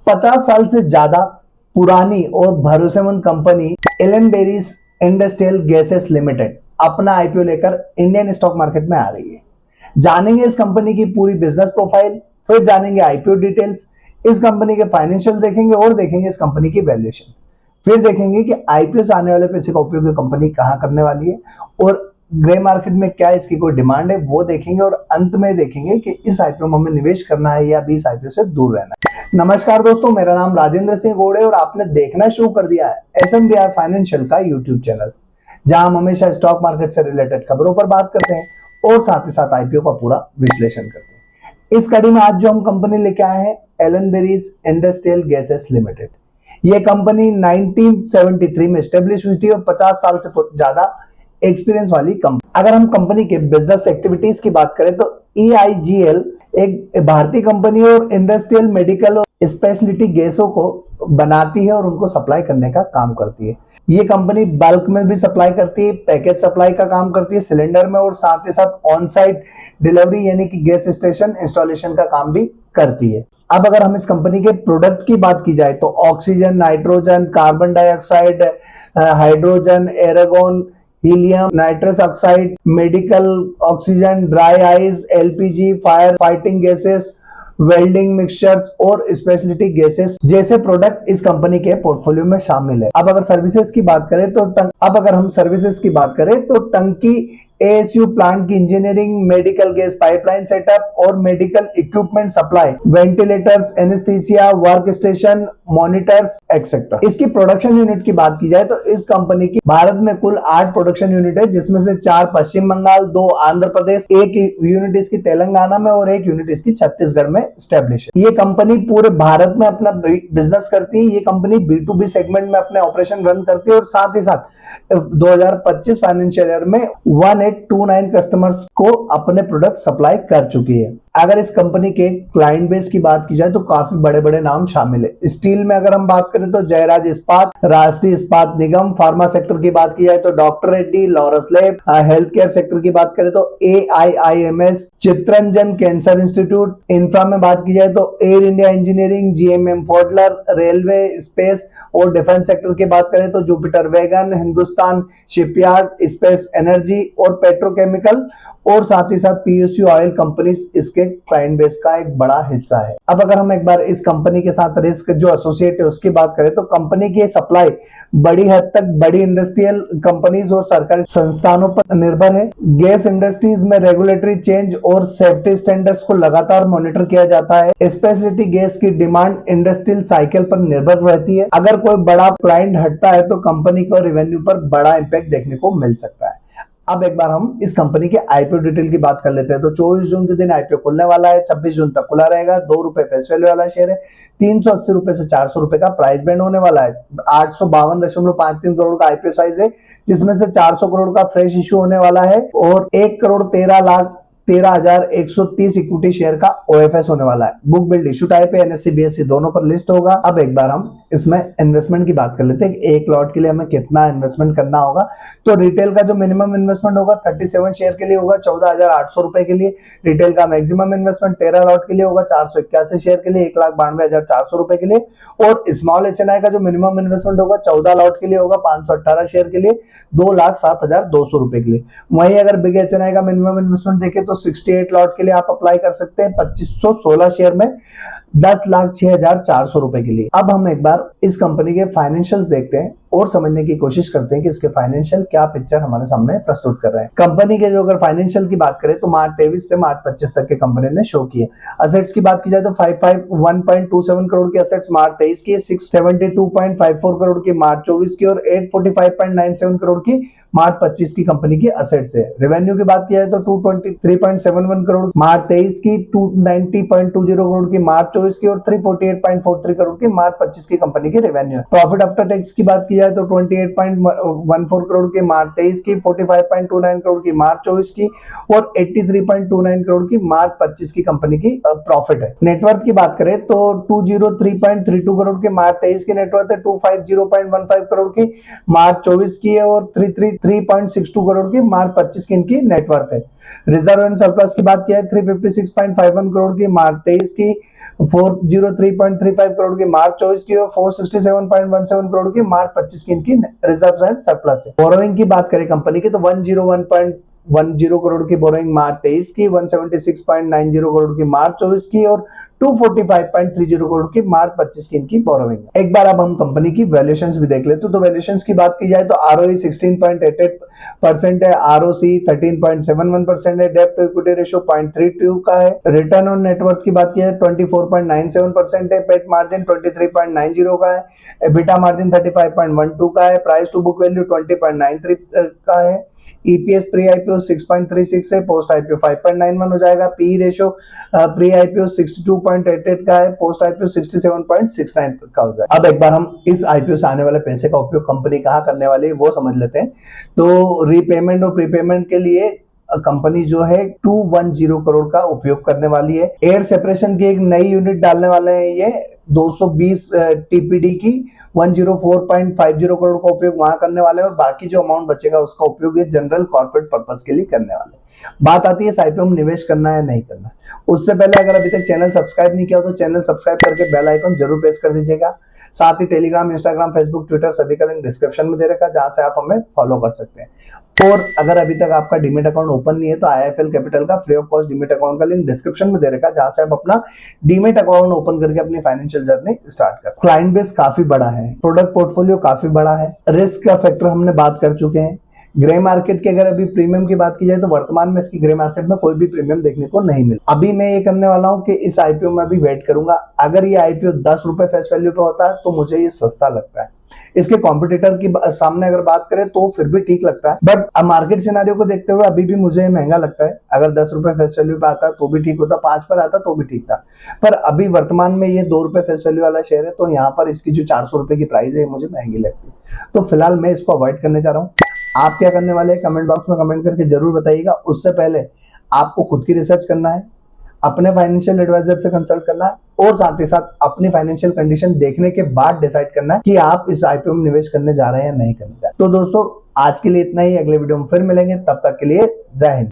50 साल से ज्यादा पुरानी और भरोसेमंद company Ellenbarrie Industrial Gases Limited अपना आईपीओ लेकर इंडियन स्टॉक मार्केट में आ रही है। जानेंगे इस कंपनी की पूरी बिजनेस प्रोफाइल, फिर जानेंगे आईपीओ डिटेल्स, इस कंपनी के फाइनेंशियल देखेंगे और देखेंगे इस कंपनी की वैल्यूएशन। फिर देखेंगे कि आईपीओ से आने वाले पैसे का उपयोग ये कंपनी कहां करने वाली है और ग्रे मार्केट में क्या इसकी कोई डिमांड है वो देखेंगे, और अंत में देखेंगे कि इस आईपीओ में हमें निवेश करना है या अभी इस आईपीओ से दूर रहना है। नमस्कार दोस्तों, मेरा नाम राजेंद्र सिंह गोड़े और आपने देखना शुरू कर दिया है SMBR फाइनेंशियल का यूट्यूब चैनल, जहां हम हमेशा स्टॉक मार्केट से रिलेटेड खबरों पर बात करते हैं और साथ ही साथ आईपीओ का पूरा विश्लेषण करते हैं। इस कड़ी में आज जो हम कंपनी लेके आए हैं, Ellenbarrie Industrial Gases Limited. ये कंपनी 1973 में स्टेब्लिश हुई थी और 50 साल से ज्यादा एक्सपीरियंस वाली कंपनी। अगर हम कंपनी के बिजनेस एक्टिविटीज की बात करें तो EIGL एक भारतीय कंपनी और इंडस्ट्रियल, मेडिकल और स्पेशलिटी गैसों को बनाती है और उनको सप्लाई करने का काम करती है। ये कंपनी बल्क में भी सप्लाई करती है, पैकेज सप्लाई का काम करती है सिलेंडर में, और साथ ही साथ ऑन साइट डिलीवरी यानी कि गैस स्टेशन इंस्टॉलेशन का काम भी करती है। अब अगर हम इस कंपनी के प्रोडक्ट की बात की जाए तो oxygen, nitrogen, carbon dioxide, hydrogen, argon, helium, nitrous oxide, medical oxygen, dry ice, LPG, fire fighting gases, welding mixtures और स्पेशलिटी गैसेस जैसे प्रोडक्ट इस कंपनी के पोर्टफोलियो में शामिल है। अब अगर सर्विसेज की बात करें तो टंकी, ASU प्लांट की engineering, medical gas pipeline setup और medical equipment supply, ventilators, anaesthesia, work station, monitors etcetera. इसकी प्रोडक्शन यूनिट की बात की जाए तो इस कंपनी की भारत में कुल 8 प्रोडक्शन यूनिट है, जिसमें से 4 पश्चिम बंगाल, 2 आंध्र प्रदेश, 1 यूनिट इसकी तेलंगाना में और 1 यूनिट इसकी छत्तीसगढ़ में स्टैब्लिश है। ये कंपनी पूरे भारत में अपना बिजनेस करती है। ये कंपनी B2B सेगमेंट में अपने ऑपरेशन रन करती है और साथ ही साथ 2025 फाइनेंशियल ईयर में 1829 कस्टमर्स को अपने प्रोडक्ट सप्लाई कर चुकी है। अगर इस कंपनी के क्लाइंट बेस की बात की जाए तो काफी बड़े बड़े नाम शामिल है। स्टील में अगर हम बात करें तो जयराज इस्पात, राष्ट्रीय इस्पात निगम, फार्मा सेक्टर की बात की जाए तो doctor Reddy, Laurus lab, health care sector की बात करें तो AIIMS, Chittaranjan cancer institute, infra में बात की जाए तो air India engineering, GMM Pfaudler, railway, space और डिफेंस सेक्टर की बात करें तो Jupiter wagon, Hindustan shipyard, space energy और पेट्रोकेमिकल और साथ ही साथ PSU ऑयल कंपनीज इसके क्लाइंट बेस का एक बड़ा हिस्सा है। अब अगर हम एक बार इस कंपनी के साथ रिस्क जो एसोसिएट है उसकी बात करें तो कंपनी की सप्लाई बड़ी हद तक बड़ी इंडस्ट्रियल कंपनीज और सरकारी संस्थानों पर निर्भर है। गैस इंडस्ट्रीज में रेगुलेटरी चेंज और सेफ्टी स्टैंडर्ड्स को लगातार मॉनिटर किया जाता है। स्पेशलिटी गैस की डिमांड इंडस्ट्रियल साइकिल पर निर्भर रहती है। अगर कोई बड़ा क्लाइंट हटता है तो कंपनी को रेवेन्यू पर बड़ा इंपैक्ट देखने को मिल सकता है। अब एक बार हम इस कंपनी के आईपीओ डिटेल की बात कर लेते हैं तो 24 जून के दिन आईपीओ खुलने वाला है, 26 जून तक खुला रहेगा। ₹2 फेस वैल्यू वाला शेयर है। 380 रुपए से 400 रुपए का प्राइस बैंड होने वाला है। 852.53 करोड़ का आईपीओ साइज है, जिसमें से 400 करोड़ का फ्रेश इश्यू होने वाला है और 1,13,13,130 इक्विटी शेयर का OFS होने वाला है। बुक बिल्ड इश्यू टाइप है, NSE BSE दोनों पर लिस्ट होगा। अब एक बार हम इसमें इन्वेस्टमेंट की बात कर लेते हैं। एक लॉट के लिए हमें कितना इन्वेस्टमेंट करना होगा। तो रिटेल का जो मिनिमम इन्वेस्टमेंट होगा 37 शेयर के लिए होगा 14,800 रुपए के लिए। रिटेल का मैक्सिमम इन्वेस्टमेंट 13 लॉट के लिए होगा 481 शेयर के लिए 1,92,400 रुपए के लिए। और स्मॉल HNI का जो मिनिमम इन्वेस्टमेंट होगा 14 लॉट के लिए होगा 518 शेयर के लिए 2,07,200 रुपए के लिए। वहीं अगर बिग HNI का मिनिमम इन्वेस्टमेंट देखें तो 68 लॉट के लिए आप अप्लाई कर सकते हैं 2516 शेयर में 10,06,400 रुपए के लिए। अब हम एक बार इस कंपनी के फाइनेंशियल्स देखते हैं और समझने की कोशिश करते हैं कि इसके फाइनेंशियल क्या पिक्चर हमारे सामने प्रस्तुत कर रहे हैं। कंपनी के जो अगर फाइनेंशियल की बात करें तो मार्च 23 से मार्च 25 तक के कंपनी ने शो किए। असेट्स की बात की जाए तो 551.27 करोड़ की असेट्स मार्च 23 की, 672.54 करोड़ की मार्च 24 की और 845.97 करोड़ की मार्च 25 की कंपनी की असेट्स है। रेवेन्यू की बात की जाए तो 223.71 करोड़ मार्च 23 की, 290.20 करोड़ की मार्च 24 की और 348.43 करोड़ की मार्च 25 की कंपनी की रेवेन्यू है। प्रॉफिट आफ्टर टैक्स की बात की जाए तो 28.14 करोड़ की मार्च 23 की, 45.29 करोड़ की मार्च 24 की और 83.29 करोड़ की मार्च 25 की कंपनी की प्रॉफिट है। नेटवर्थ की बात करें तो 203.32 करोड़ की मार्च 23 की नेटवर्थ है, 250.15 करोड़ की मार्च 24 की है और 333.62 करोड़ की मार्च 25 की इनकी नेटवर्थ है। रिजर्व एंड सरप्लस की बात की है 356.51 करोड़ की मार्च 23 की, 403.35 करोड़ की मार्च 24 की और 467.17 करोड़ की मार्च 25 की इनकी रिजर्व एंड सरप्लस है। बोरोइंग की बात करें कंपनी की तो 101.10 करोड़ की बोरोइंग मार्च 23 की, 176.90 करोड़ की मार्च 24 की और 245.30 करोड़ की मार्च 25 की इनकी बोरोइंग। एक बार अब हम कंपनी की वैल्यूएशंस भी देख लेते तो वैल्यूएशंस की बात की जाए तो ROE 16.88% है, ROC 13.71% है, डेब्ट टू इक्विटी रेशियो 0.32 का है, रिटर्न ऑन नेटवर्थ की बात की जाए 24.97% है, पेट मार्जिन 23.90 का है, एबिटा मार्जिन 35.12 का है, प्राइस टू बुक वैल्यू 20.93 का है, ईपीएस प्री आईपीओ 6.36 है, पोस्ट आईपीओ 5.91 हो जाएगा, पी रेशियो प्री आईपीओ 62.88 का है, पोस्ट आईपीओ 67.69 का हो जाएगा। अब एक बार हम इस आईपीओ से आने वाले पैसे का उपयोग कंपनी कहाँ करने वाली है वो समझ लेते हैं। तो रीपेमेंट और प्रीपेमेंट के लिए कंपनी जो है 210 करोड़ का उपयोग करने वाली है। एयर सेपरेशन की एक नई यूनिट डालने वाले हैं, ये 220 टीपीडी की 104.50 करोड़ का उपयोग वहां करने वाले हैं और बाकी जो अमाउंट बचेगा उसका उपयोग ये जनरल कॉर्पोरेट पर्पस के लिए करने वाले हैं। बात आती है इस आईपीओ में निवेश करना है या नहीं करना। उससे पहले अगर अभी तक चैनल सब्सक्राइब नहीं किया हो तो चैनल सब्सक्राइब करके बेल आइकन जरूर प्रेस कर दीजिएगा। साथ ही टेलीग्राम, इंस्टाग्राम, फेसबुक, ट्विटर सभी का लिंक डिस्क्रिप्शन में दे रखा है जहां से आप हमें फॉलो कर सकते हैं। और अगर अभी तक आपका डीमेट अकाउंट ओपन नहीं है तो IIFL कैपिटल का free of cost demat account का लिंक डिस्क्रिप्शन में दे रखा है जहां से आप अपना डीमेट अकाउंट ओपन करके अपनी फाइनेंशियल जर्नी स्टार्ट कर सकते हैं। क्लाइंट बेस काफी बड़ा है, प्रोडक्ट पोर्टफोलियो काफी बड़ा है, रिस्क का फैक्टर हमने बात कर चुके हैं। ग्रे मार्केट की अगर अभी प्रीमियम की बात की जाए तो वर्तमान में इसकी ग्रे मार्केट में कोई भी प्रीमियम देखने को नहीं मिला। अभी मैं ये करने वाला हूं कि इस आईपीओ में अभी वेट करूंगा। अगर ये आईपीओ 10 रुपए फेस वैल्यू पे होता है तो मुझे ये सस्ता लगता है। इसके कॉम्पिटिटर की सामने अगर बात करें तो फिर भी ठीक लगता है, बट मार्केट सिनेरियो को देखते हुए अभी भी मुझे महंगा लगता है। अगर 10 रुपए फेस वैल्यू पे आता तो भी ठीक होता, 5 पर आता तो भी ठीक था, पर अभी वर्तमान में ये 2 रुपए फेस वैल्यू वाला शेयर है तो यहाँ पर इसकी जो 400 रुपए की प्राइस है मुझे महंगी लगती है। तो फिलहाल मैं इसको अवॉइड करने जा रहा हूँ। आप क्या करने वाले हैं कमेंट बॉक्स में कमेंट करके जरूर बताइएगा। उससे पहले आपको खुद की रिसर्च करना है, अपने फाइनेंशियल एडवाइजर से कंसल्ट करना है और साथ ही साथ अपनी फाइनेंशियल कंडीशन देखने के बाद डिसाइड करना है कि आप इस आईपीओ में निवेश करने जा रहे हैं या नहीं करने जा रहे। तो दोस्तों आज के लिए इतना ही, अगले वीडियो में फिर मिलेंगे, तब तक के लिए जय हिंद।